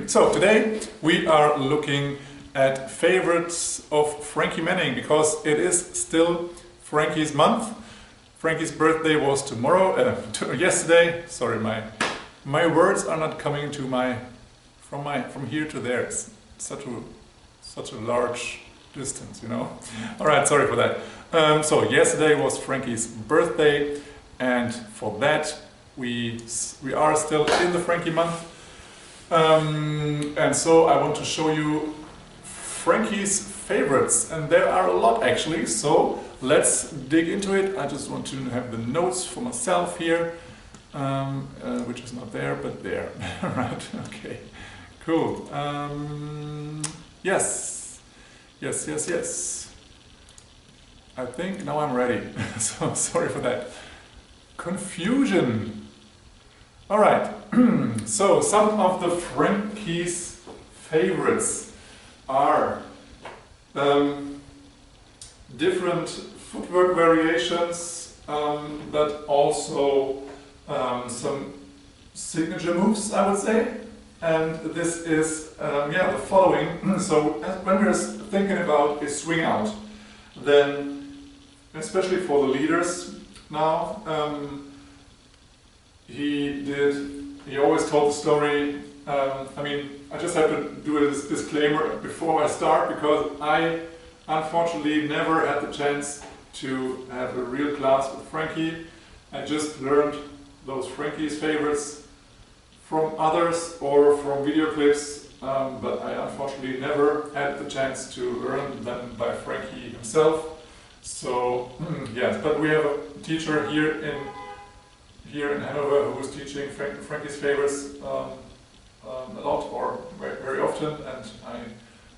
So today we are looking at favorites of Frankie Manning because it is still Frankie's month. Frankie's birthday was yesterday. Sorry, my words are not coming to from here to there. It's such a large distance, you know. All right, sorry for that. So yesterday was Frankie's birthday, and for that we are still in the Frankie month. And so I want to show you Frankie's favorites, and there are a lot actually, so let's dig into it. I just want to have the notes for myself here, which is not there, but there. Right, okay, cool. Yes. I think now I'm ready, so sorry for that. Confusion. All right, so some of the Frankie's favorites are different footwork variations, but also some signature moves, I would say. And this is the following. So when we're thinking about a swing out, then especially for the leaders now, he always told the story. I just have to do this disclaimer before I start, because I unfortunately never had the chance to have a real class with Frankie. I just learned those Frankie's favorites from others or from video clips, but I unfortunately never had the chance to learn them by Frankie himself. So yes, but we have a teacher here in Hanover who is teaching Frankie's favorites a lot, or very often, and I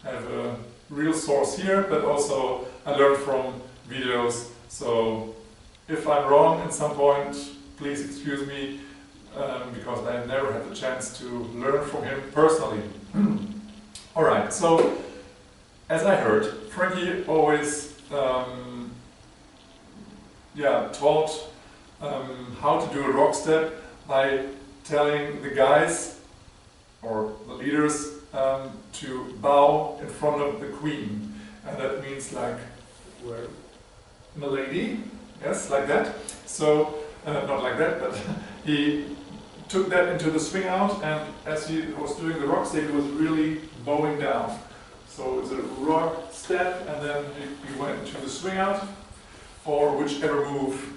have a real source here, but also I learned from videos. So if I'm wrong at some point, please excuse me, because I never had the chance to learn from him personally. Alright, so as I heard, Frankie always taught how to do a rock step by telling the guys or the leaders to bow in front of the queen, and that means like where milady, yes, like that. So not like that, but he took that into the swing out, and as he was doing the rock step, he was really bowing down. So it's a rock step, and then he went into the swing out, or whichever move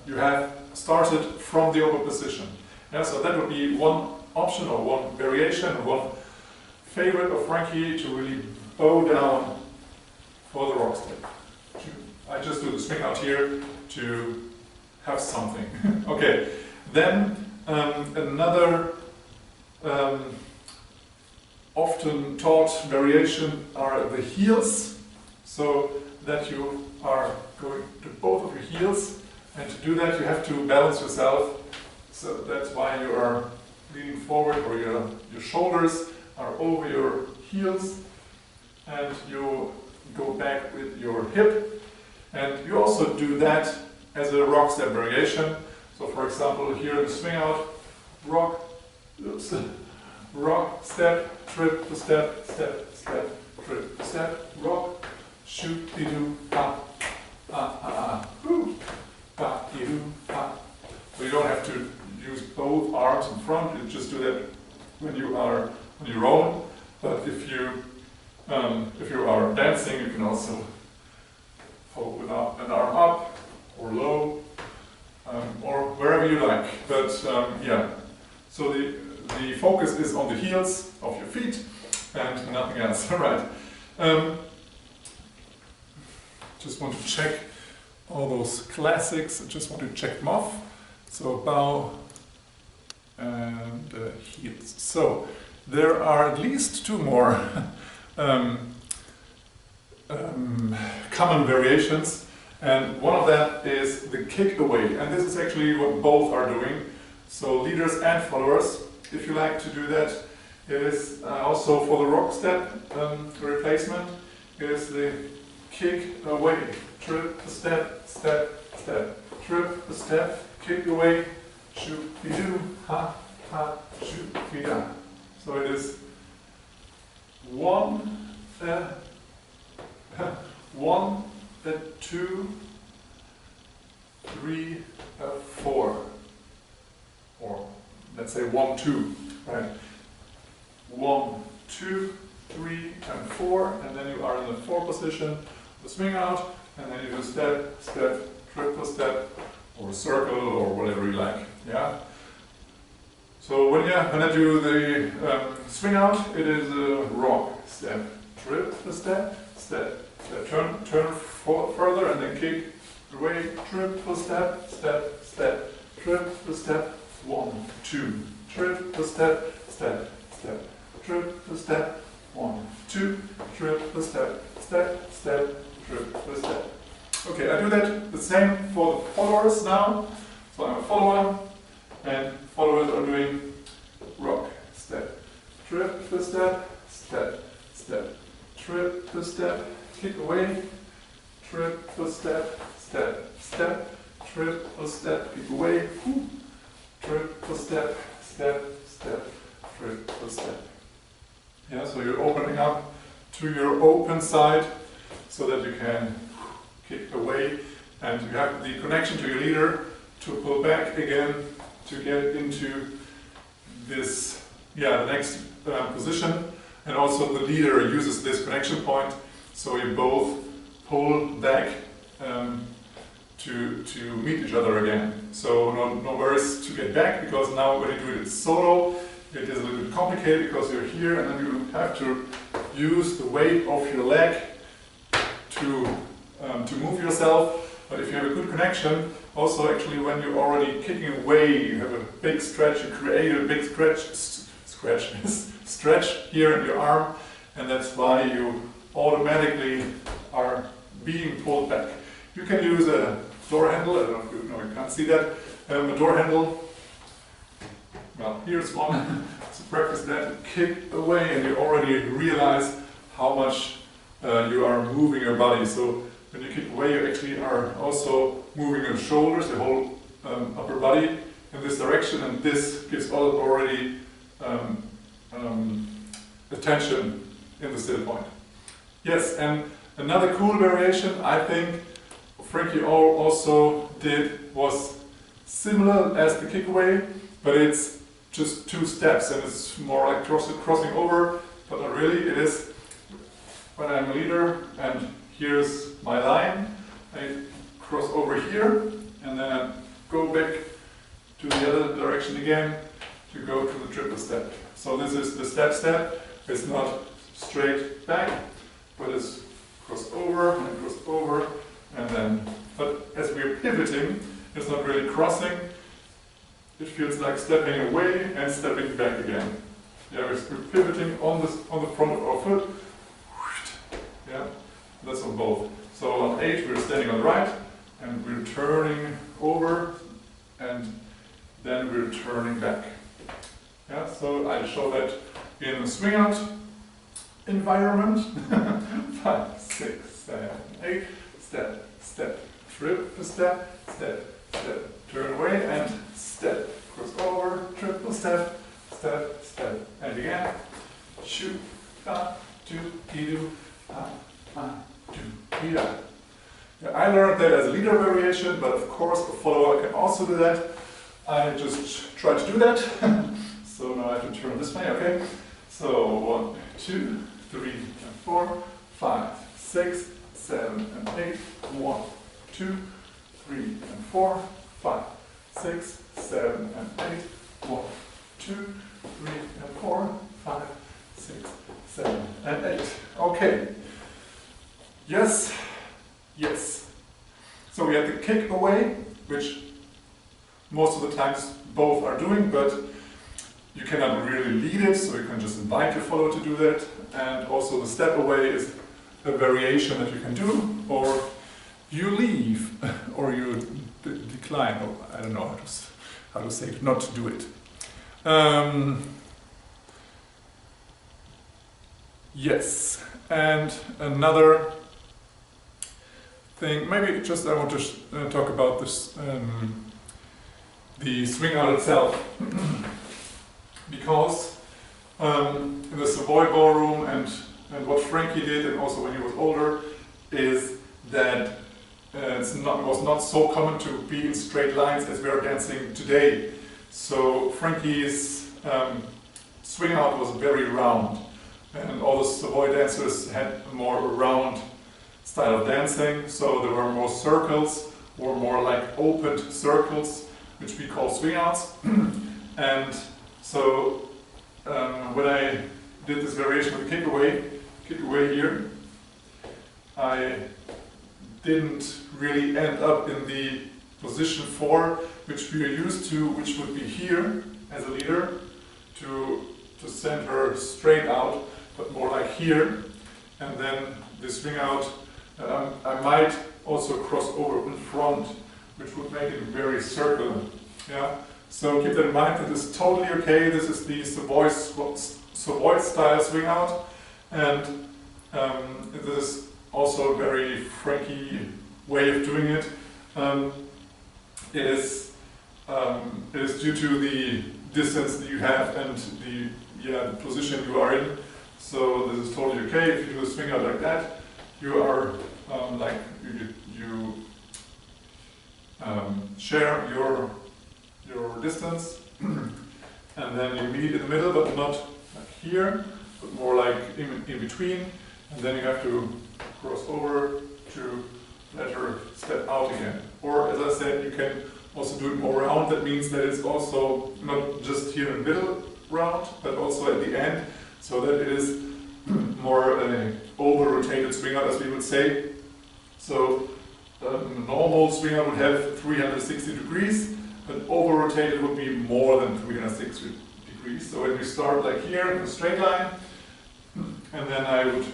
you have started from the open position. Yeah, so that would be one option or one variation, or one favorite of Frankie, to really bow down for the rock step. I just do the swing out here to have something. Okay, then another often taught variation are the heels, so that you are going to both of your heels, and to do that you have to balance yourself. So that's why you are leaning forward, or your shoulders are over your heels, and you go back with your hip. And you also do that as a rock step variation. So for example, here in the swing out, rock, step, trip, step, step, step, trip, step, rock, shoot, do, do, So you don't have to use both arms in front. You just do that when you are on your own. But if you are dancing, you can also hold an arm up or low, or wherever you like. But so the focus is on the heels of your feet and nothing else. All right. Just want to check all those classics. I just want to check them off. So bow and heels. So there are at least two more common variations, and one of them is the kick away, and this is actually what both are doing. So leaders and followers, if you like to do that, it is also for the rock step replacement. It is the kick away, trip, step, step, step, trip, step, kick away, shoot, do, ha, ha, shoot, da. So it is 1, 1, 2, 3, 4, or let's say 1, 2, right? 1, 2, 3, and 4, and then you are in the 4 position, the swing out, and then you do step, step, triple step, or circle, or whatever you like. Yeah. So when I do the swing out, it is a rock, step, triple step, step, step, turn further, and then kick away, triple step, step, step, triple step, 1, 2, triple step, step, step, triple step, 1, 2, triple step, step, step, triple step. Okay, I do that the same for the followers now. So I'm a follower, and followers are doing rock, step, triple step, step, step, triple step, kick away, triple step, step, step, triple step, kick away, triple step, step, step, triple step. Yeah, so you're opening up to your open side so that you can kick away, and you have the connection to your leader to pull back again to get into this, the next position, and also the leader uses this connection point, so you both pull back to meet each other again. So no worries to get back, because now when you do it solo, it is a little bit complicated because you're here and then you have to use the weight of your leg to move yourself. But if you have a good connection, also actually when you're already kicking away, you have a big stretch, you create a big stretch here in your arm, and that's why you automatically are being pulled back. You can use a door handle, I don't know if you can't see that, a door handle. Well, here's one, to practice that, kick away, and you already realize how much you are moving your body. So when you kick away, you actually are also moving your shoulders, the whole upper body in this direction, and this gives already attention in the still point. Yes, and another cool variation I think Frankie also did was similar as the kick away, but it's just 2 steps, and it's more like crossing over, but not really. It is when I'm a leader and here's my line, I cross over here and then I go back to the other direction again to go to the triple step. So this is the step. It's not straight back, but it's cross over and then, but as we're pivoting, it's not really crossing. It feels like stepping away and stepping back again. Yeah, we're pivoting on the front of our foot. Yeah, that's on both. So on 8 we're standing on the right and we're turning over and then we're turning back. Yeah, so I show that in the swing out environment. 5, 6, 7, 8. Step, step, triple step, step, step, turn away and step, cross over, triple step, step, step, and again, shoot, do, do, do, yeah. I learned that as a leader variation, but of course a follower can also do that. I just try to do that. So now I have to turn this way, okay? So 1, 2, 3, and 4, 5, 6, 7, and 8. 1, 2, 3, and 4, 5, 6, 7, and 8. 1, 2, 3, and 4, 5, 6, 7, and 8. Okay. Yes, yes. So we have the kick away, which most of the times both are doing, but you cannot really lead it, so you can just invite your follower to do that. And also the step away is a variation that you can do, or you leave, or you decline, or I don't know how to say it, not to do it. Yes, and another thing, maybe just I want to talk about this, the swing out itself, because in the Savoy Ballroom, and what Frankie did, and also when he was older, is that was not so common to be in straight lines as we are dancing today. So Frankie's swing out was very round, and all the Savoy dancers had a more round style of dancing. So there were more circles, or more like opened circles, which we call swing outs. And so when I did this variation with the kick away here, I didn't really end up in the position 4, which we are used to, which would be here as a leader, to send her straight out, but more like here. And then the swing out, I might also cross over in front, which would make it very circular. Yeah. So keep that in mind, that is totally okay. This is the Savoy style swing out, and this is also a very Frankie way of doing it. It is due to the distance that you have and the position you are in. So this is totally okay. If you do a swing out like that, you are like you share your distance, and then you meet in the middle, but not like here, but more like in between, and then you have to cross over to let her step out again. Or as I said, you can also do it more round. That means that it's also not just here in the middle round, but also at the end, so that it is more an over-rotated swing out, as we would say. So a normal swing out would have 360 degrees, but over-rotated would be more than 360 degrees. So when you start like here in a straight line, and then I would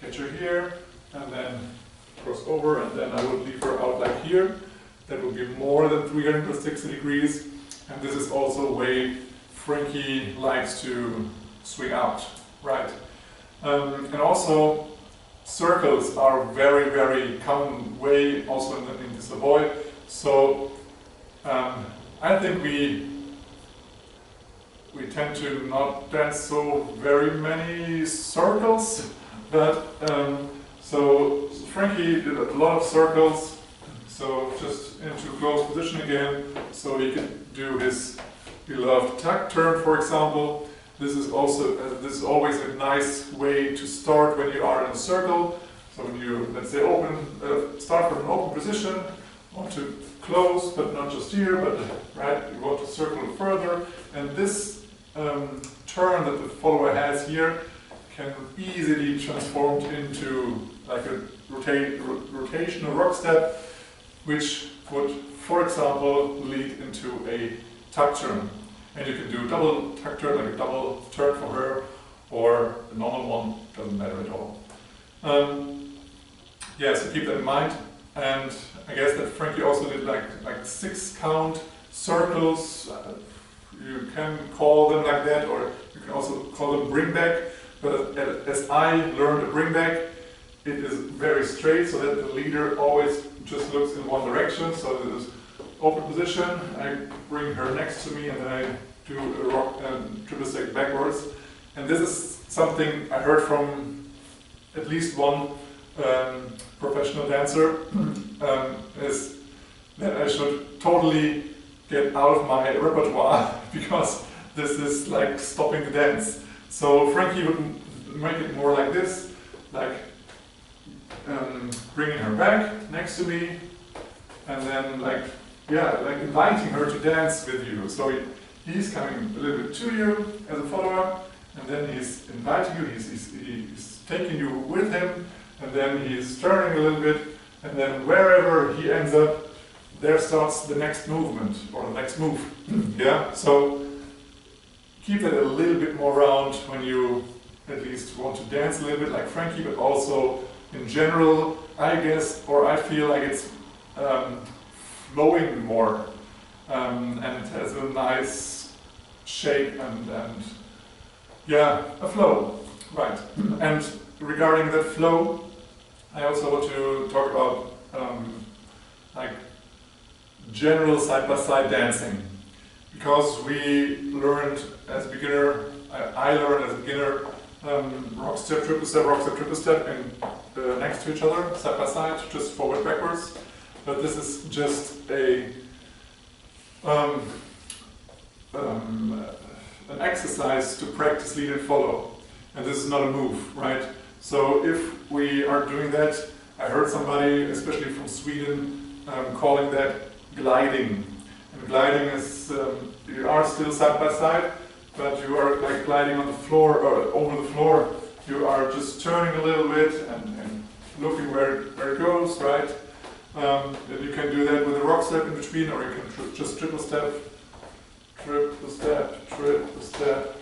catch her here, and then cross over, and then I would leave her out like here. That would be more than 360 degrees, and this is also a way Frankie likes to swing out, right? And also circles are very, very common way also in the Savoy. So I think we tend to not dance so very many circles, but so Frankie did a lot of circles. So just into close position again, so he could do his beloved tuck turn, for example. This is also this is always a nice way to start when you are in a circle. So when you, let's say, start from an open position, want to close, but not just here, but right, you want to circle further, and this turn that the follower has here can easily be transformed into like a rotational rock step, which would, for example, lead into a tuck turn. And you can do a double tuck turn, like a double turn for her, or a normal one, doesn't matter at all. Yeah, so keep that in mind. And I guess that Frankie also did like 6 count circles. You can call them like that, or you can also call them bring back. But as I learned a bring back, it is very straight, so that the leader always just looks in one direction. So this is open position, I bring her next to me, and then I do a rock and triple stick backwards. And this is something I heard from at least one professional dancer, is that I should totally get out of my repertoire, because this is like stopping the dance. So Frankie would make it more like this, like bringing her back next to me, and then like inviting her to dance with you. So he's coming a little bit to you as a follower, and then he's inviting you, he's taking you with him, and then he's turning a little bit, and then wherever he ends up, there starts the next movement, or the next move. Yeah, so keep it a little bit more round when you at least want to dance a little bit like Frankie, but also in general, I guess, or I feel like it's flowing more, and it has a nice shape and yeah, a flow, right. And regarding that flow, I also want to talk about like general side-by-side dancing, because we learned as beginner I learned as a beginner rock step, triple step in, next to each other, side by side, just forward, backwards. But this is just an exercise to practice lead and follow. And this is not a move, right? So if we are doing that, I heard somebody, especially from Sweden, calling that gliding. And gliding is, you are still side by side, but you are like gliding on the floor or over the floor. You are just turning a little bit and looking where it goes, right? And you can do that with a rock step in between, or you can just triple step, rock step, triple step.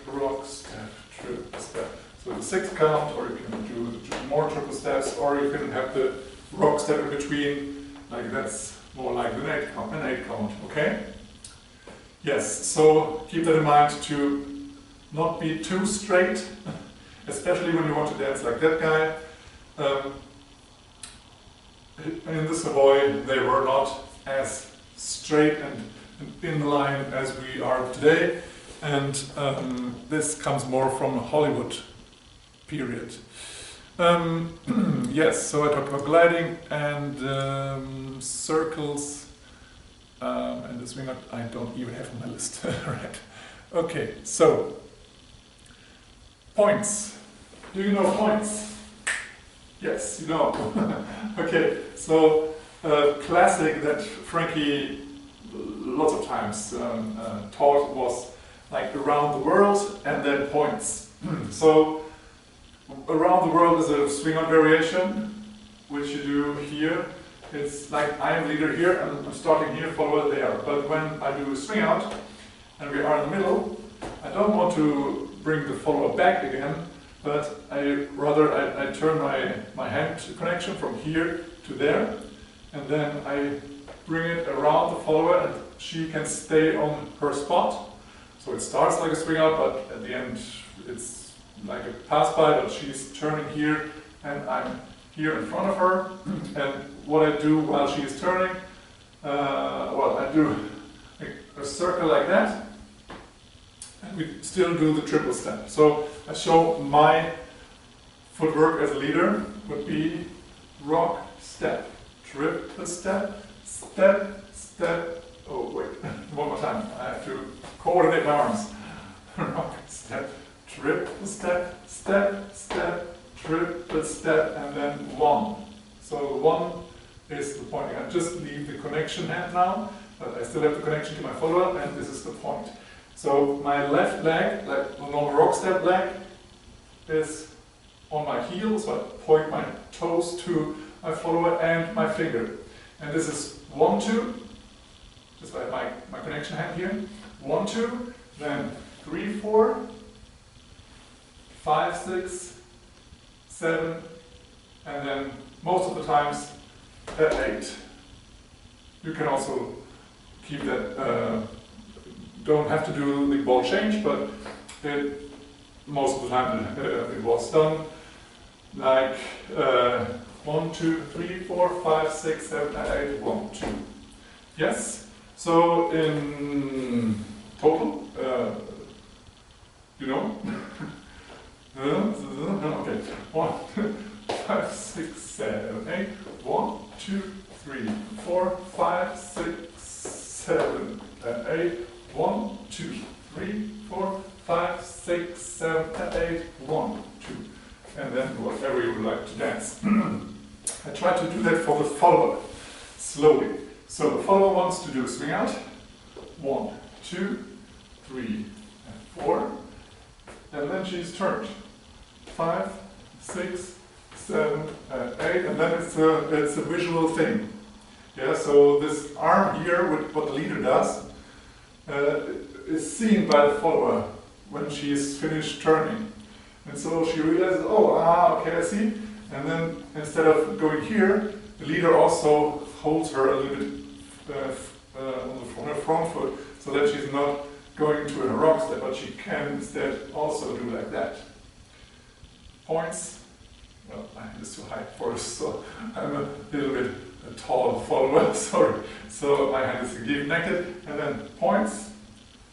So the 6 count, or you can do more triple steps, or you can have the rock step in between, like that's more like an 8 count, okay? Yes, so keep that in mind to not be too straight, especially when you want to dance like that guy. In the Savoy, they were not as straight and in line as we are today, and this comes more from Hollywood period. Yes, so I talked about gliding and circles, and the swing I don't even have on my list. Right. Okay, so points. Do you know points? Yes, you know. Okay, so classic that Frankie lots of times taught was like around the world and then points. So around the world is a swing out variation, which you do here. It's like I am leader here and I'm starting here, follower there. But when I do a swing out and we are in the middle, I don't want to bring the follower back again, but I turn my hand connection from here to there, and then I bring it around the follower and she can stay on her spot. So it starts like a swing out, but at the end it's like a pass by, but she's turning here and I'm here in front of her. And what I do while she is turning, well, I do a circle like that, and we still do the triple step. So I show my footwork as a leader would be rock, step, triple step, step, step. Oh wait, one more time. I have to coordinate my arms. Rock, step, triple step, step, step, triple step, and then 1. So 1 is the pointing. I just leave the connection hand now, but I still have the connection to my follower, and this is the point. So my left leg, like the normal rock step leg, is on my heel, so I point my toes to my follower and my finger. And this is 1, 2. This is my connection hand here. 1, 2, then 3, 4, 5, 6, 7, and then most of the times at 8. You can also keep that, don't have to do the ball change, but most of the time it was done like 1, 2, 3, 4, 5, 6, 7, and 8, 1, 2. Yes? So in total, you know? Okay. 1, 2, 5, 6, 7, 8. 1, 2, 3, 4, 5, 6, 7, and 8. 1, 2, 3, 4, 5, 6, 7, and 8. 1, 2. And then whatever you would like to dance. I try to do that for the follower, slowly. So the follower wants to do a swing out. 1, 2, 3, and 4. And then she's turned. 5, 6, 7, and 8. And then it's a visual thing. Yeah, so this arm here, with what the leader does, is seen by the follower when she is finished turning. And so she realizes, oh, okay, I see. And then instead of going here, the leader also holds her a little bit on her front foot, so that she's not going to a rock step, but she can instead also do like that. Points. Well, my hand is too high for us, so I'm a little bit tall follower, sorry. So my hand is connected, and then points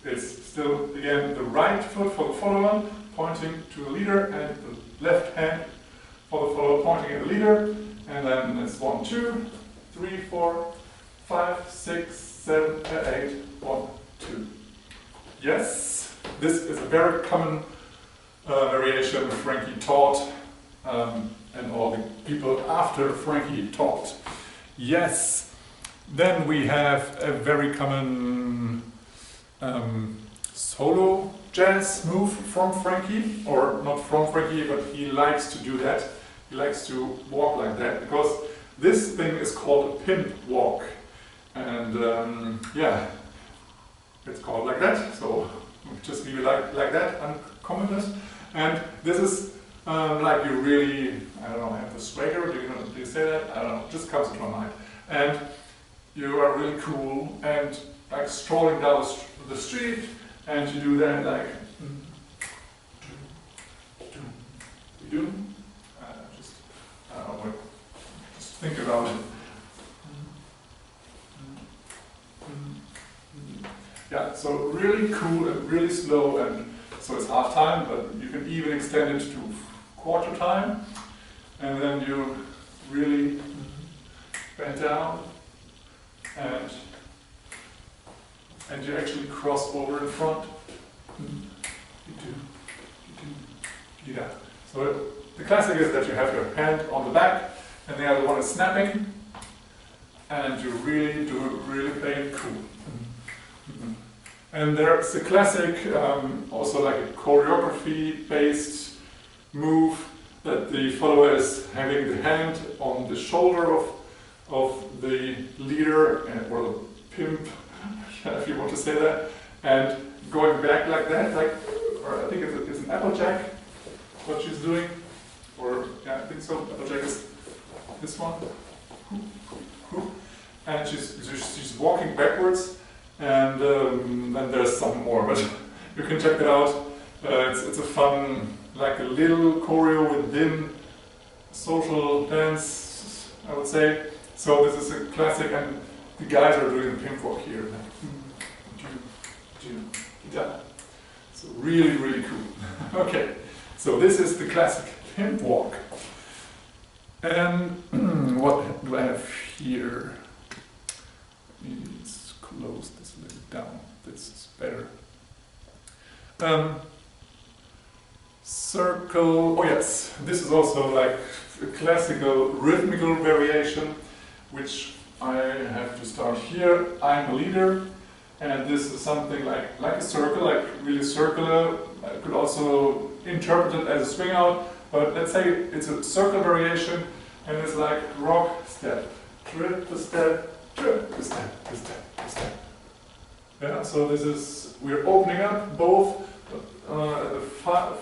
it's still, again, the right foot for the follower pointing to the leader, and the left hand for the follower pointing at the leader. And then it's 1, 2, 3, 4, 5, 6, 7, 8, 1, 2. Yes, this is a very common variation Frankie taught, and all the people after Frankie taught. Yes, then we have a very common solo jazz move from Frankie, or not from Frankie, but he likes to do that. He likes to walk like that, because this thing is called a Pimp Walk. And yeah, it's called like that, so just leave it like that, uncommented. And this is like you really, I don't know, have the swagger, do you say that? I don't know, it just comes to my mind. And you are really cool and like strolling down the street, and you do that like you do. Just think about it. Yeah, so really cool and really slow, and so it's half time, but you can even extend it to quarter time, and then you really bend down, and you actually cross over in front. Yeah. So the classic is that you have your hand on the back, and the other one is snapping, and you really play it cool. And there's a classic, also like a choreography-based move that the follower is having the hand on the shoulder of the leader, or the pimp, if you want to say that, and going back like that, like, or I think it's an applejack, what she's doing, or yeah, I think so. Applejack is this one, and she's walking backwards. And then there's some more, but you can check it out. It's a fun, like a little choreo within social dance, I would say. So this is a classic, and the guys are doing the Pimp Walk here. So really cool. Okay, so this is the classic Pimp Walk. And what do I have here? Let's close this a little down. This is better. Circle. Oh yes, this is also like a classical rhythmical variation, which I have to start here. I'm a leader, and this is something like a circle, like really circular. I could also interpret it as a swing out, but let's say it's a circle variation, and it's like rock, step, trip, a step, trip, a step, a step, a step. Yeah, so this is, we're opening up both the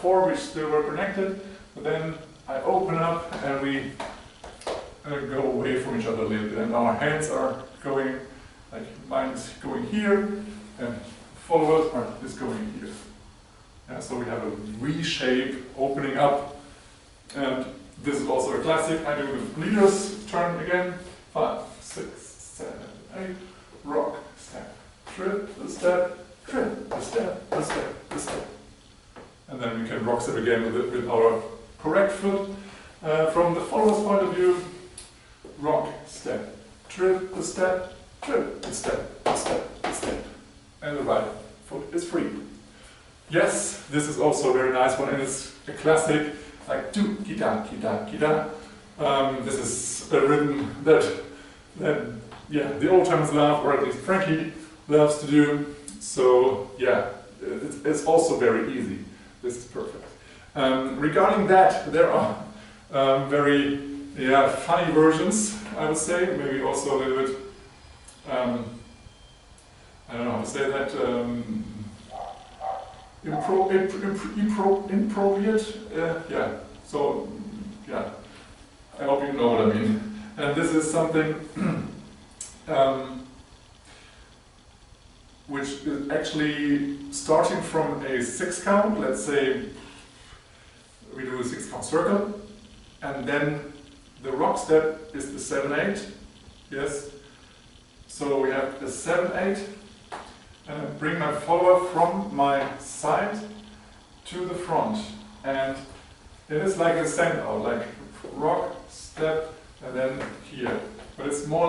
four which still were connected, but then I open up and we go away from each other a little bit, and our hands are going, like mine is going here, and followers is going here. Yeah, so we have a V shape opening up, and this is also a classic. I do the leader's turn again. 5, 6, 7, 8, rock, step, trip, a step, trip, a step, a step, a step. And then we can rock step again with our correct foot. From the follower's point of view, rock, step, trip, a step, trip, a step, a step, a step. And the right foot is free. Yes, this is also a very nice one, and it's a classic, like do, kita, kita, kita. This is a rhythm that yeah, the old timers love, or at least Frankie loves to do. So yeah, it's also very easy. This is perfect. Regarding that, there are very funny versions, I would say. Maybe also a little bit, I don't know how to say that, inappropriate. Yeah, so yeah, I hope you know what I mean. And this is something which is actually starting from a 6 count. Let's say we do a 6 count circle, and then the rock step is the 7/8. Yes. So we have the 7/8, and I bring my follower from my side to the front. And it is like a standout, like rock, step, and then here. But it's more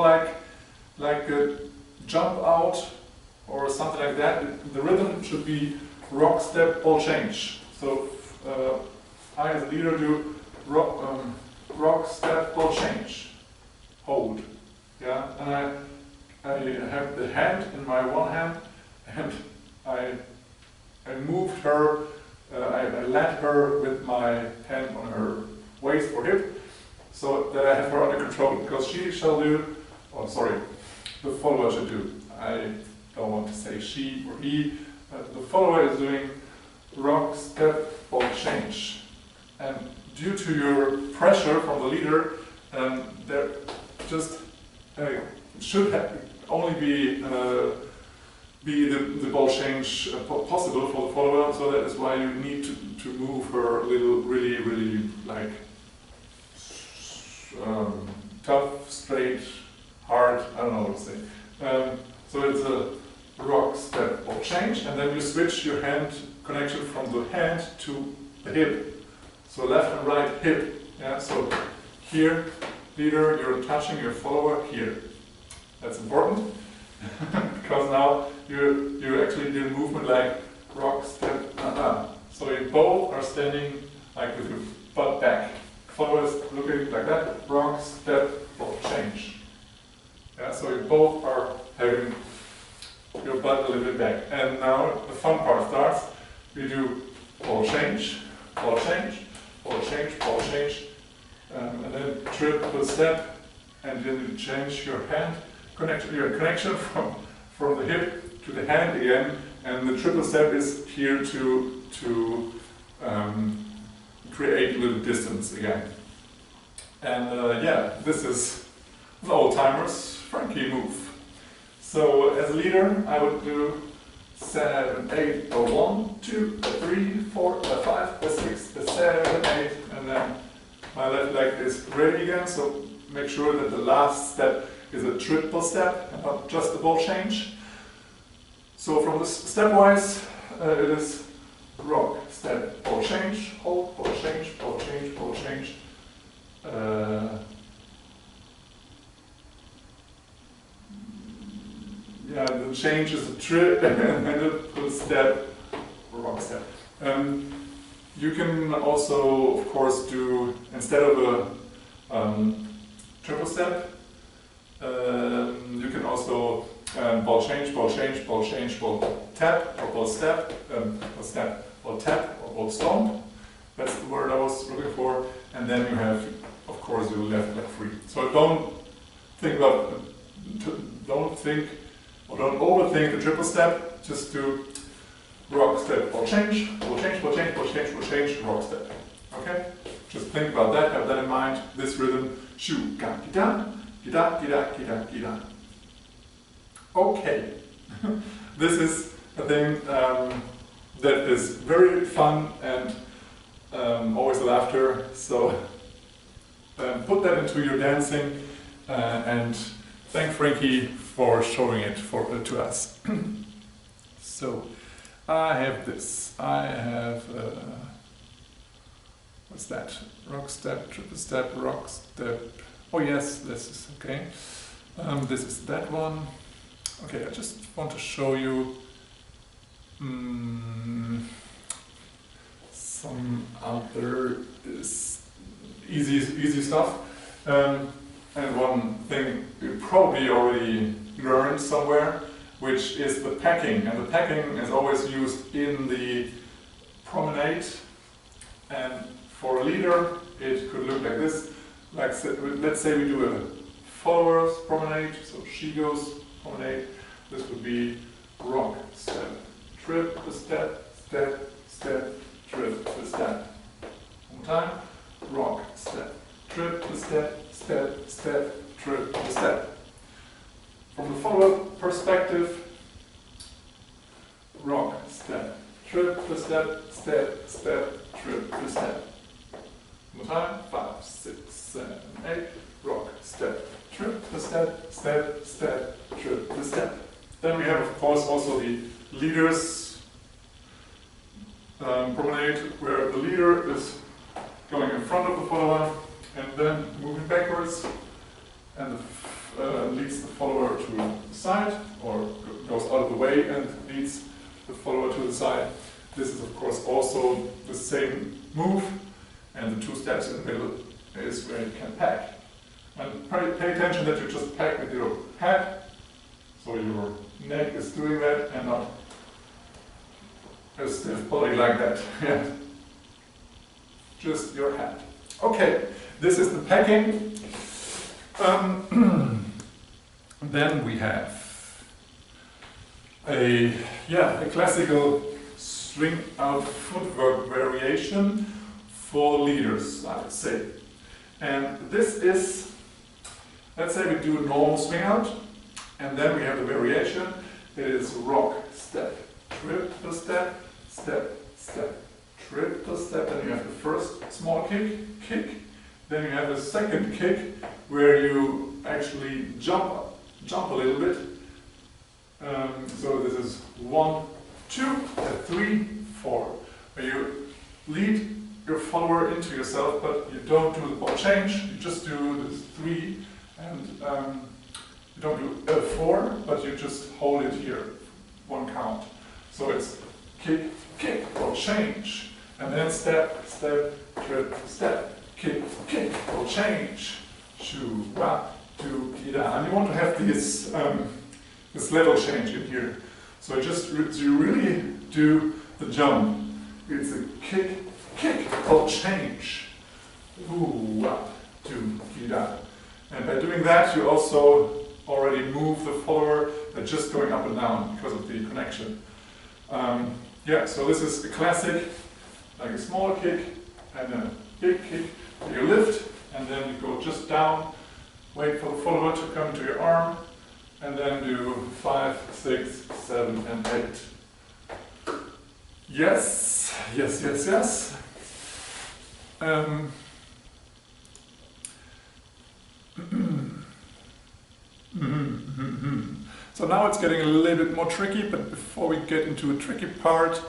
like a jump out or something like that. The rhythm should be rock, step, ball change. So I as a leader do rock, step, ball change, hold. Yeah, and I have the hand in my one hand, and I moved her. I land her with my hand on her waist or hip, so that I have her under control. Because she shall do, oh sorry, the follower should do. I don't want to say she or he. The follower is doing rock, step, ball change, and due to your pressure from the leader, there just should only be the ball change possible for the follower. So that is why you need to move her a little, really like tough, straight, hard. I don't know what to say. So it's a rock, step, ball change, and then you switch your hand connection from the hand to the hip. So left and right hip. Yeah. So here, leader, you're touching your follower here. That's important because now you actually do a movement like rock, step, So you both are standing like with your butt back. Followers looking like that. Rock, step, ball change. Yeah. So you both are having your butt a little bit back. And now the fun part starts. We do ball change, ball change, ball change, ball change, and then triple step, and then you change your hand connection from the hip to the hand again, and the triple step is here to create a little distance again. And yeah, this is the old timers Frankie move. So as a leader, I would do 7, 8, 1, 2, 3, 4, 5, 6, 7, 8, and then my left leg is ready again. So make sure that the last step is a triple step and not just a ball change. So from this stepwise, it is rock, step, ball change, hold, ball change, ball change, ball change. Yeah, the change is a trip and then a step, rock step. You can also, of course, do, instead of a triple step, you can also ball change, ball change, ball change, ball tap, or ball step, ball tap, or ball stomp. That's the word I was looking for. And then you have, of course, your left leg free. So don't overthink the triple step. Just do rock, step, ball change, ball change, ball change, ball change, ball change, rock step. Okay? Just think about that, have that in mind. This rhythm, shoo, ga, da, da, da, da. Okay. This is a thing that is very fun and always laughter. So put that into your dancing and thank Frankie for showing it to us. So I have this. I have what's that? Rock step, triple step, rock step. Oh yes, this is okay. This is that one. Okay, I just want to show you some other easy stuff. And one thing you probably already learned somewhere, which is the packing. And the packing is always used in the promenade. And for a leader, it could look like this. Like, let's say we do a follower's promenade, so she goes promenade. This would be rock, step, trip, the step, step, step, trip, the step. One more time. Rock, step, trip, the step, step, step, trip, the step. From the follower perspective, rock, step, trip, the step, step, step, trip, the step. One more time. 5, 6, 7, 8. Rock, step, trip, the step, step, step, trip, the step. Then we have, of course, course also the leaders promenade, where the leader is going in front of the follower and then moving backwards, and leads the follower to the side, or goes out of the way and leads the follower to the side. This is of course also the same move, and the 2 steps in the middle is where you can pack. And pay attention that you just pack with your head, so your neck is doing that and not a stiff body like that. Yeah. Just your head. Okay, this is the packing. Then we have a classical swing out footwork variation for leaders, I would say. And this is, let's say we do a normal swing out, and then we have the variation. It is rock, step, triple step, step, step, triple step. Then you have the first small kick. Then you have a second kick where you actually jump a little bit. So this is 1, 2, 3, 4, where you lead your follower into yourself, but you don't do the ball change. You just do this 3, and you don't do 4, but you just hold it here, 1 count. So it's kick, kick, ball change, and then step, step, trip, step. Kick, kick, or change. Shoo, wa, do, ida. And you want to have this this level change in here. So you really do the jump. It's a kick, kick, or change. Ooh, wa, do, ida. And by doing that, you also already move the follower by just going up and down because of the connection. So this is a classic, like a small kick and a big kick. You lift, and then you go just down, wait for the follower to come to your arm, and then do 5, 6, 7, and 8. Yes, yes, yes, yes. So now it's getting a little bit more tricky, but before we get into a tricky part,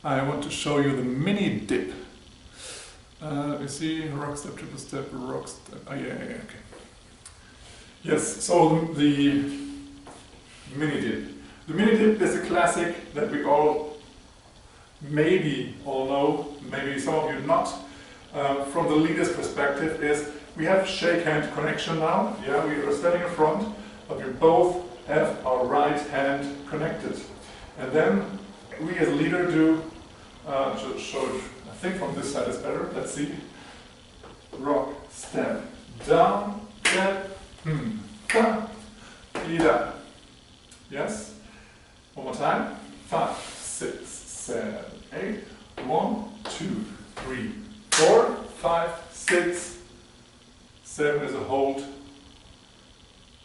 I want to show you the mini dip. Let me see, rock step, triple step, rock step, okay. Yes, so the mini dip. The mini dip is a classic that we all maybe all know, maybe some of you not. From the leader's perspective is, we have shake hand connection now, we are standing in front, but we both have our right hand connected. And then we as a leader do, to show it, I think from this side is better. Let's see. Rock, step, down, step, da, ida. Yes? One more time. 5, 6, 7, 8. 1, 2, 3, 4, 5, 6. 7 is a hold.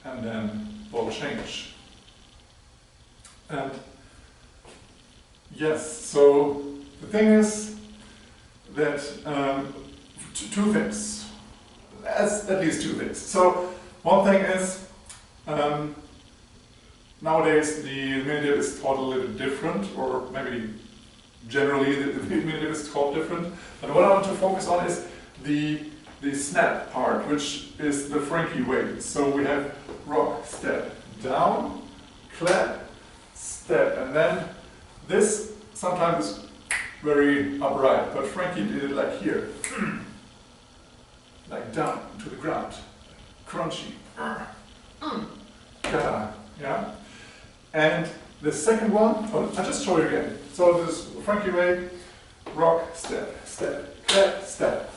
And then ball change. And yes, so the thing is that two things, at least 2 things. So one thing is, nowadays the mini dip is taught a little bit different, or maybe generally the mini dip is taught different. But what I want to focus on is the snap part, which is the Frankie way. So we have rock, step, down, clap, step, and then this sometimes is very upright, but Frankie did it like here, like down to the ground, crunchy, yeah. And the second one, I'll just show you again. So this Frankie way, rock, step, step, clap, step,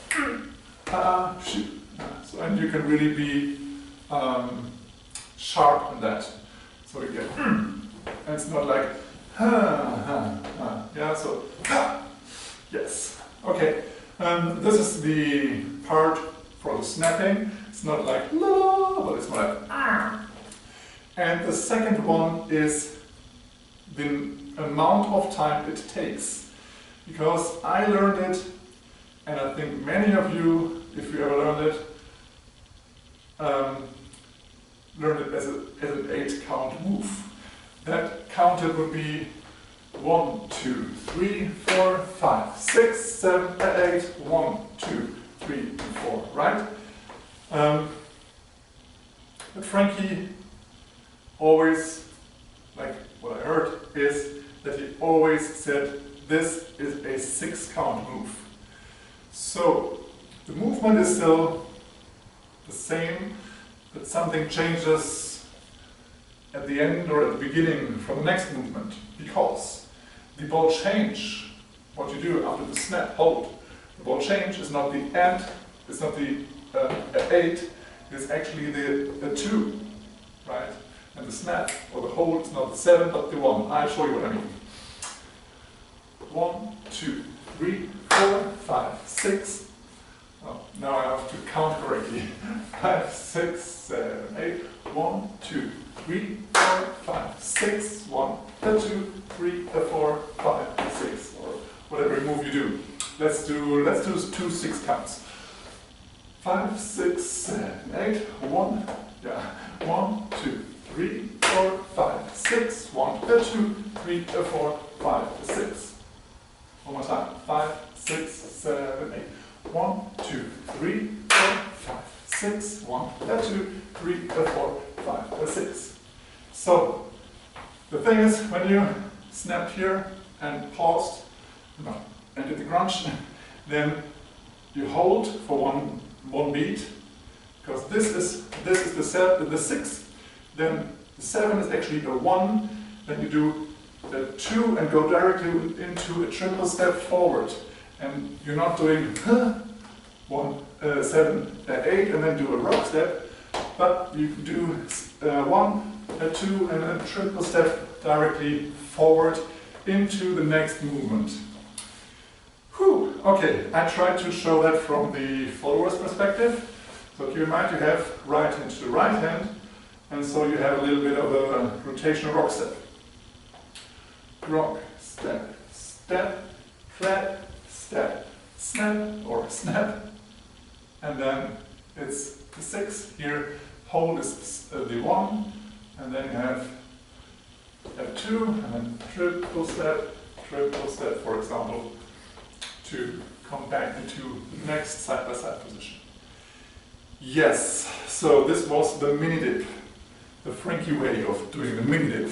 shoot. So, and you can really be sharp on that. So you get, and it's not like, yeah, so, yes. Okay, this is the part for the snapping. It's not like, la, but it's more like, and the second one is the amount of time it takes. Because I learned it, and I think many of you, if you ever learned it as an 8 count move. that counted would be 1, 2, 3, 4, 5, 6, 7, 8, 1, 2, 3, 4, right? But Frankie always, like what I heard, is that he always said this is a 6-count move. So the movement is still the same, but something changes at the end or at the beginning from the next movement, because the ball change, what you do after the snap, hold, the ball change is not the end, it's not the 8, it's actually the 2, right? And the snap or the hold is not the 7 but the 1. I'll show you what I mean. 1, 2, 3, 4, 5, 6. Oh, now I have to count correctly. 5, 6, 7, 8. 1, 2, 3, 4, 5, 6. 1, 2, 3, 4, 5, 6. Or whatever move you do. Let's do 2 6 counts. 5, 6, 7, 8. 1, yeah. 1, 2, 3, 4, 5, 6. 1, 2, 3, 4, 5, 6. One more time. 5, 6, 7, 8. 1, 2, 3, 4, 5, 6. 1, 2, 3, 4, 5, 6. So the thing is, when you snapped here and paused, and did the crunch, then you hold for one beat, because this is the 6. Then the 7 is actually a 1. Then you do the 2 and go directly into a triple step forward. And you're not doing 1, 7, 8 and then do a rock step, but you do 1, 2 and then triple step directly forward into the next movement. Whew. Okay, I tried to show that from the follower's perspective. So keep in mind you have right hand to right hand, and so you have a little bit of a rotational rock step. Rock, step, step, flat, step, snap or snap, and then it's the 6 here. Hold is the 1, and then you have 2, and then triple step, for example, to come back into the next side-by-side position. Yes, so this was the mini dip, the Frankie way of doing the mini dip.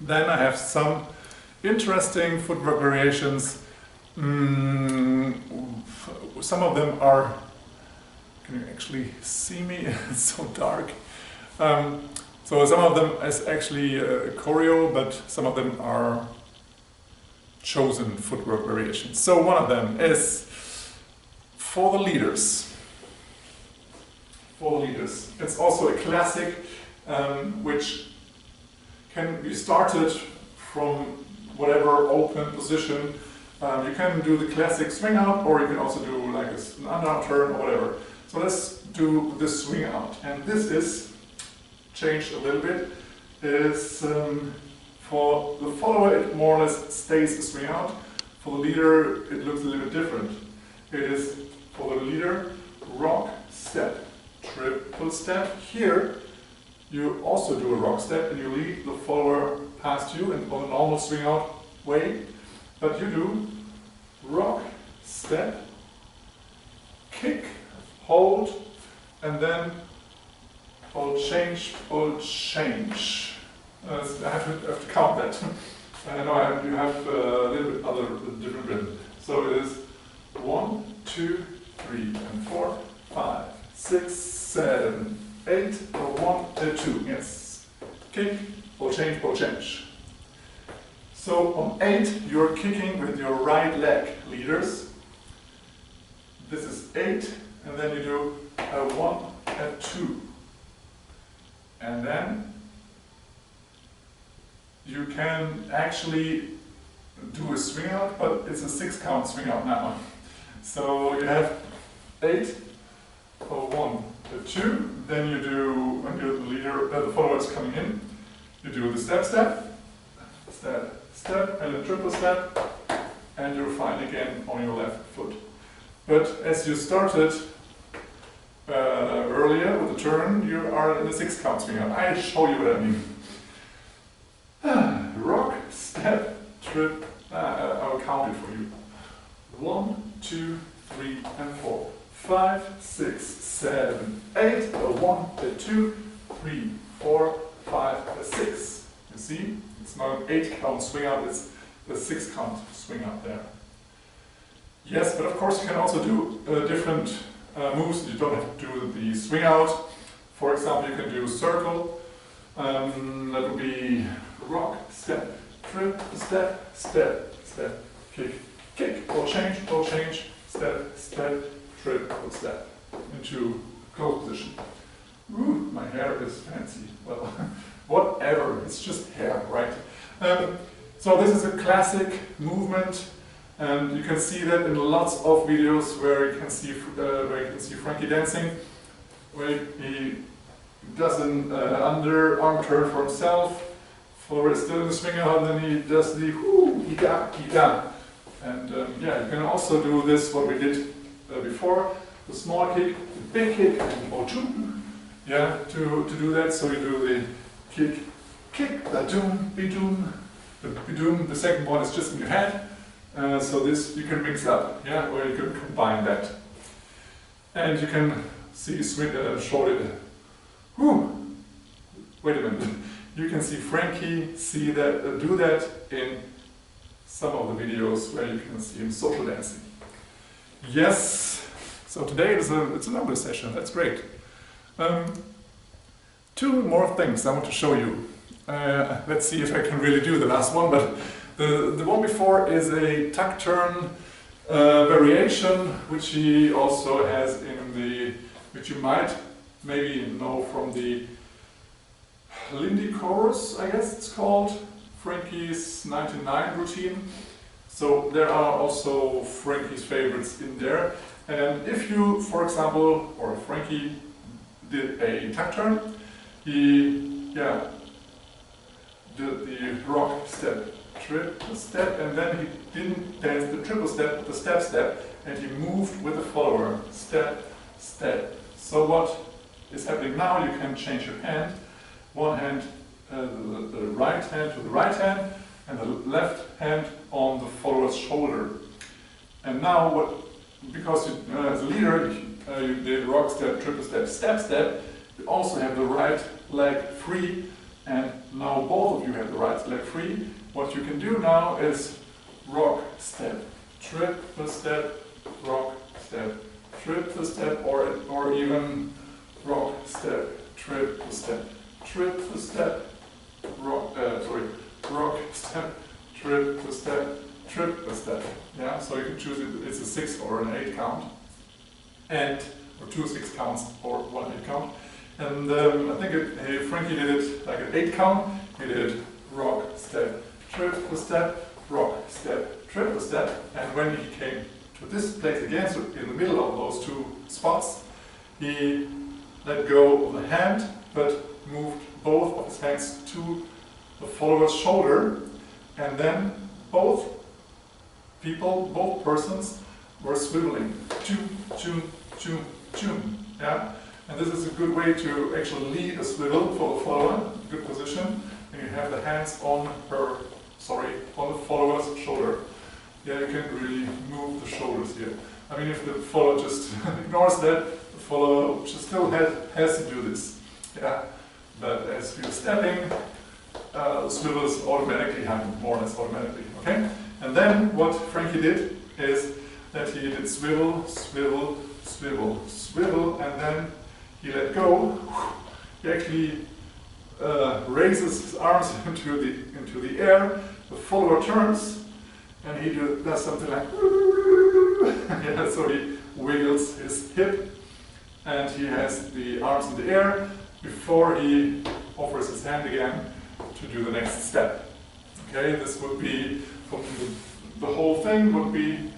Then I have some interesting footwork variations. Some of them are, can you actually see me? It's so dark. So some of them is actually choreo, but some of them are chosen footwork variations. So one of them is for the leaders. For the leaders. It's also a classic which can be started from whatever open position. You can do the classic swing out, or you can also do like an underarm turn or whatever. So let's do the swing out. And this is changed a little bit. Is for the follower it more or less stays a swing out. For the leader it looks a little bit different. It is for the leader rock, step, triple step. Here you also do a rock step and you lead the follower past you and on a normal swing out way. But you do rock, step, kick, hold, and then hold, change, hold, change. I have to count that. I know you have a little bit other different rhythm. So it is 1, 2, 3, and 4, 5, 6, 7, 8, or 1, 2. Yes. Kick, hold, change, hold, change. So on 8, you're kicking with your right leg, leaders. This is 8, and then you do a 1 and 2. And then you can actually do a swing out, but it's a 6 count swing out now. So you have 8 for 1, 2. Then you do, when you're the leader, the follower is coming in, you do the step, step, step, step, and a triple step, and you're fine again on your left foot. But as you started earlier with the turn, you are in the 6 count swing out. I'll show you what I mean. step, trip. I'll count it for you. 1, 2, 3, and 4, 5, 6, 7, 8. 1, 2, 3, 4, 5, 6. You see, it's not an 8 count swing out, it's the 6 count swing out there. Yes, but of course you can also do different moves. You don't have to do the swing out. For example, you can do circle. That would be rock, step, trip, step, step, step, kick, kick, or change, step, step, trip, or step into close position. Ooh, my hair is fancy. Well, whatever, it's just hair, right? So this is a classic movement, and you can see that in lots of videos where you can see Frankie dancing, where he does an underarm turn for himself, forward still in the swing out, and then he does the hika. And yeah, you can also do this, what we did before, the small kick, the big kick, and ochu. Yeah, to do that, so you do the kick, the doom, be-doom. The second one is just in your head. So this you can mix up, yeah, or you can combine that. And you can see swing shoulder. Wait a minute. You can see Frankie do that in some of the videos where you can see him social dancing. Yes. So today it's a number session. That's great. 2 more things I want to show you. Let's see if I can really do the last one, but the one before is a tuck turn variation, which he also has which you might maybe know from the Lindy chorus, I guess it's called, Frankie's 99 routine. So there are also Frankie's favorites in there. And if you, for example, or Frankie did a tuck turn, he did the rock step, triple step, and then he didn't dance the triple step, but the step, and he moved with the follower, step, step. So what is happening now, you can change your hand, one hand, the right hand to the right hand, and the left hand on the follower's shoulder. And now, because as a leader, you did rock step, triple step, step, you also have the right leg free, and now both of you have the right leg free. What you can do now is rock step, triple step, rock step, triple step, or even rock step, triple step, triple step, rock step, triple step, triple step. Yeah, so you can choose it. It's a 6 or an 8 count, or 2 6 counts or 1 8 count. And I think Frankie did it like an 8 count. He did rock step, triple step, rock step, triple step. And when he came to this place again, so in the middle of those 2 spots, he let go of the hand, but moved both of his hands to the follower's shoulder, and then both persons were swiveling, yeah? And this is a good way to actually lead a swivel for the follower, good position, and you have the hands on the follower's shoulder. Yeah, you can really move the shoulders here. I mean, if the follower just ignores that, the follower still has to do this. Yeah, but as you're stepping, swivels automatically happen, more or less automatically. Okay, and then what Frankie did is that he did swivel, swivel, swivel, swivel, and then he let go. He actually raises his arms into the air. The follower turns, and he does something like yeah, so he wiggles his hip, and he has the arms in the air before he offers his hand again to do the next step. Okay, this would be the whole thing would be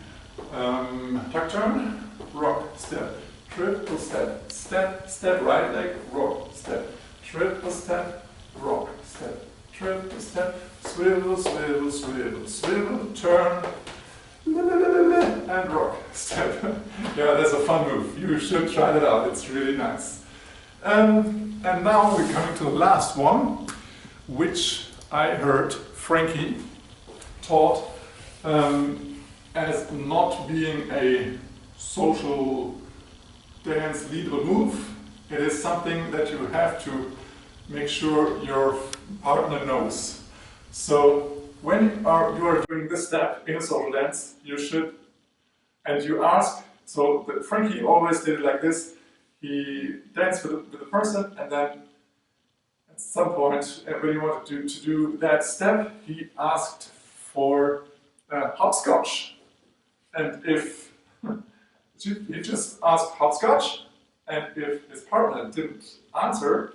tuck turn, rock, step, triple step, step, step, right leg, rock, step, triple step, rock, step, triple step, swivel, swivel, swivel, swivel, turn, and rock, step. Yeah, that's a fun move. You should try that out. It's really nice. And now we're coming to the last one, which I heard Frankie taught as not being a social dance leadable move. It is something that you have to make sure your partner knows. So when you are doing this step in a social dance, you should, and you ask, so Frankie always did it like this. He danced with the person, and then at some point, when he wanted to do that step, he asked for hopscotch. And if he just asked hopscotch, and if his partner didn't answer,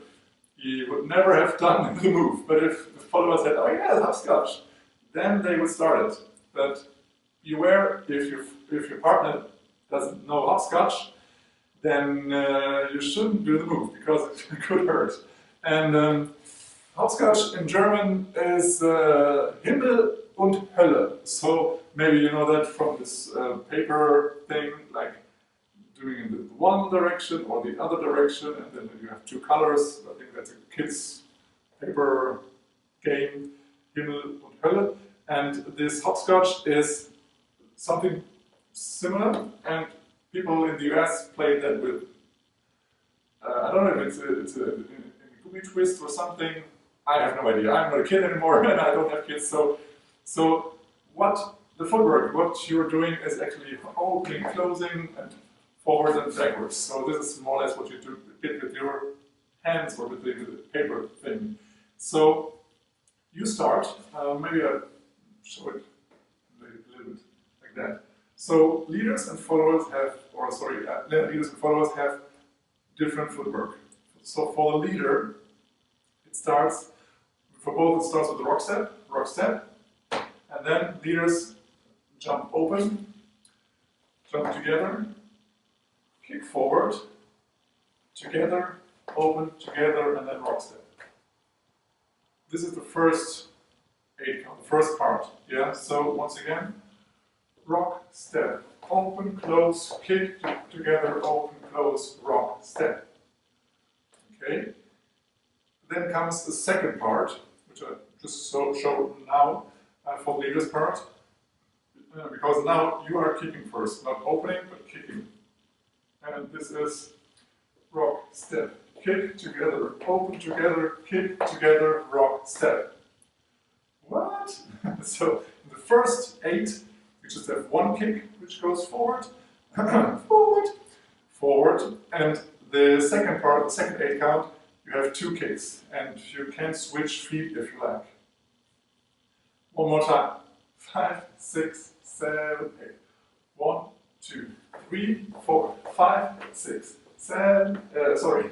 he would never have done the move. But if the follower said, "Oh yeah, hopscotch," then they would start it. But beware, if your partner doesn't know hopscotch, then you shouldn't do the move because it could hurt. And hopscotch in German is Himmel und Hölle. So maybe you know that from this paper thing, like doing in the one direction or the other direction, and then you have two colors. I think that's a kid's paper game, Himmel und Hölle. And this hopscotch is something similar, and people in the US play that with, I don't know if it's a gummy twist or something. I have no idea. I'm not a kid anymore and I don't have kids. So what the footwork, what you're doing is actually opening, closing, and forwards and backwards. So this is more or less what you did with your hands or with the paper thing. So you start, maybe I'll show it maybe a little bit like that. So leaders and followers have, leaders and followers have different footwork. So for the leader, it starts, for both it starts with the rock step, and then leaders jump open, jump together, kick forward, together, open, together, and then rock step. This is the first 8 count, the first part. Yeah. So once again, rock, step, open, close, kick, together, open, close, rock, step. Okay. Then comes the second part, which I just showed now for the leader's part, because now you are kicking first, not opening, but kicking. And this is rock, step, kick, together, open, together, kick, together, rock, step. What? So in the first 8, we just have one kick, which goes forward, forward, forward, and the second part, the second 8 count, you have 2 kicks, and you can switch feet if you like. One more time. 5, 6, 7, 8. 1, 2, 3, 4, 5, 6, 7. Sorry,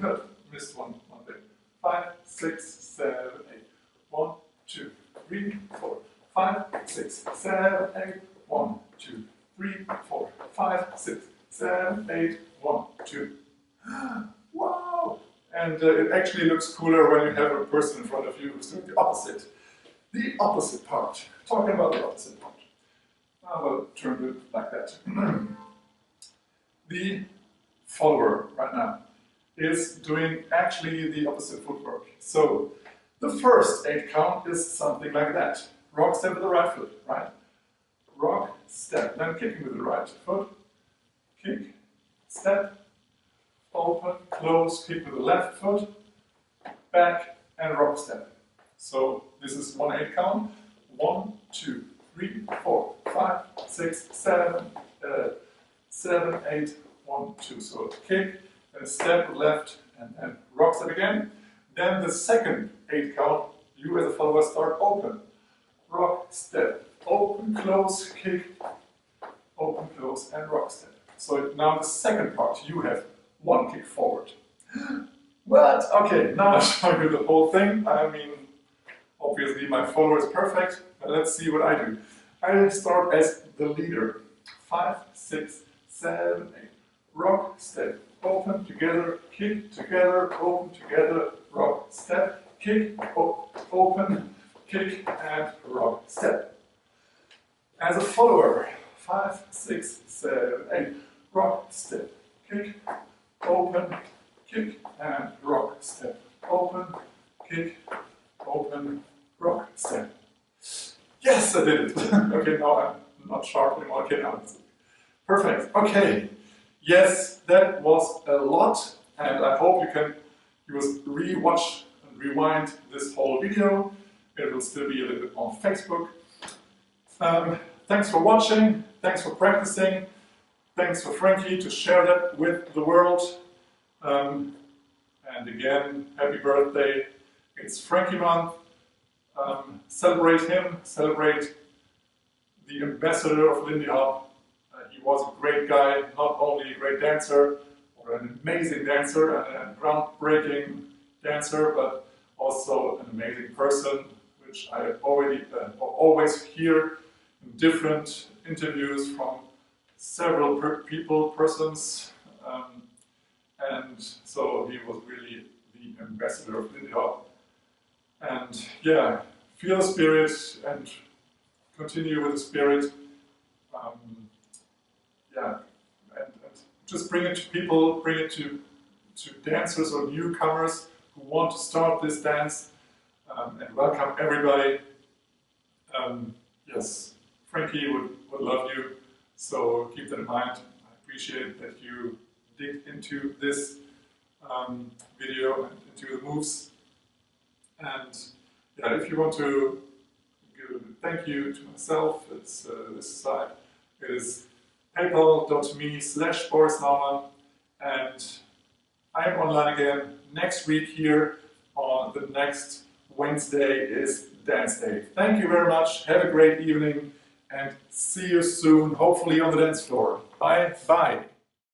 missed one thing. 5, 6, 7, 8. 1, 2, 3, 4, 5, 6, 7, 8. 1, 2, 3, 4, 5, 6, 7, 8. 1, 2. Wow! And it actually looks cooler when you have a person in front of you who's doing the opposite. The opposite part. Talking about the opposite part. I will turn it like that. The follower right now is doing actually the opposite footwork. So the first 8 count is something like that. Rock, step with the right foot, right? Rock, step, then kicking with the right foot. Kick, step, open, close, kick with the left foot, back, and rock step. So this is 1 8 count. 1, 2, 3, 4, 5, 6, 7, 7, 8, 1, 2. So kick, and step left, and rock step again. Then the second 8 count, you as a follower start open. Rock, step, open, close, kick, open, close, and rock step. So now the second part, you have 1 kick forward. What? Okay, now I'll show you the whole thing. I mean, obviously my follower is perfect, but let's see what I do. I start as the leader. 5, 6, 7, 8. Rock, step, open, together, kick, together, open, together, rock, step, kick, open, kick, and rock, step. As a follower, 5, 6, 7, 8. Rock, step, kick, open, kick, and rock, step, open, kick, open, rock, step. Yes, I did it. Okay, now I'm not sharp anymore. Okay, now it's perfect. Okay. Yes, that was a lot, and I hope you will re-watch and rewind this whole video. It will still be a little bit on Facebook. Thanks for watching. Thanks for practicing. Thanks for Frankie to share that with the world. And again, happy birthday. It's Frankie month. Celebrate him, celebrate the ambassador of Lindy Hop. He was a great guy, not only a great dancer, or an amazing dancer and a groundbreaking dancer, but also an amazing person, which I always hear in different interviews from several persons. And so he was really the ambassador of Lindy Hop. And yeah, feel the spirit and continue with the spirit. Yeah, and just bring it to people, bring it to dancers or newcomers who want to start this dance, and welcome everybody. Yes, Frankie would love you, so keep that in mind. I appreciate that you dig into this video and into the moves. And yeah, if you want to give a thank you to myself, it's this side. It is paypal.me/Boris, and I am online again next week here on the next Wednesday is Dance Day. Thank you very much, have a great evening, and see you soon, hopefully on the dance floor. Bye bye.